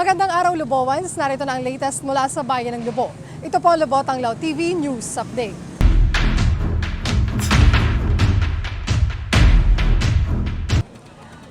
Magandang araw, Lubowans. Narito na ang latest mula sa Bayan ng Lubo. Ito po ang Lubo Tanglaw TV News Update.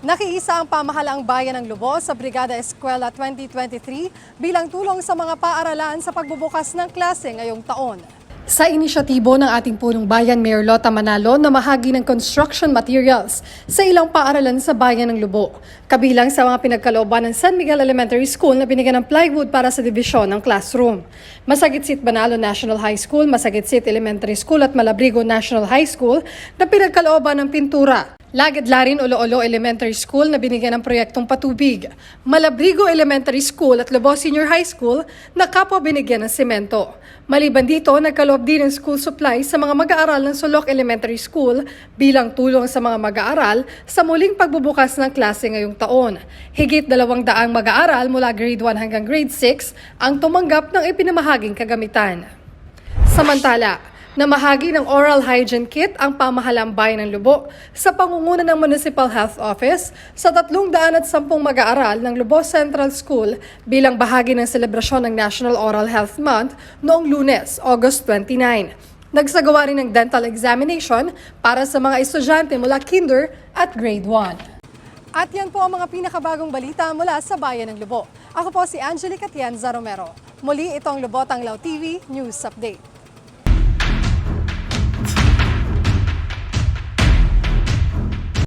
Nakiisa ang pamahalaang Bayan ng Lubo sa Brigada Eskwela 2023 bilang tulong sa mga paaralan sa pagbubukas ng klase ngayong taon. Sa inisyatibo ng ating punong bayan, Mayor Lota Manalo, na mahagi ng construction materials sa ilang paaralan sa Bayan ng Lubo. Kabilang sa mga pinagkalooban ng San Miguel Elementary School na binigyan ng plywood para sa dibisyon ng classroom. Masagitsit Banalo National High School, Masagitsit Elementary School at Malabrigo National High School na pinagkalooban ng pintura. Lagedlarin Olo-Olo Elementary School na binigyan ng proyektong patubig. Malabrigo Elementary School at Lobo Senior High School na kapwa binigyan ng semento. Maliban dito, nagkaloob din ng school supplies sa mga mag-aaral ng Solok Elementary School bilang tulong sa mga mag-aaral sa muling pagbubukas ng klase ngayong taon. Higit 200 mag-aaral mula grade 1 hanggang grade 6 ang tumanggap ng ipinamahaging kagamitan. Samantala, namahagi ng oral hygiene kit ang pamahalaang Bayan ng Lubo sa pangunguna ng Municipal Health Office sa 310 mag-aaral ng Lubo Central School bilang bahagi ng selebrasyon ng National Oral Health Month noong Lunes, August 29. Nagsagawa rin ng dental examination para sa mga estudyante mula kinder at grade 1. At yan po ang mga pinakabagong balita mula sa Bayan ng Lubo. Ako po si Angelica Tienza Romero. Muli itong Lubo Tanglaw TV News Update.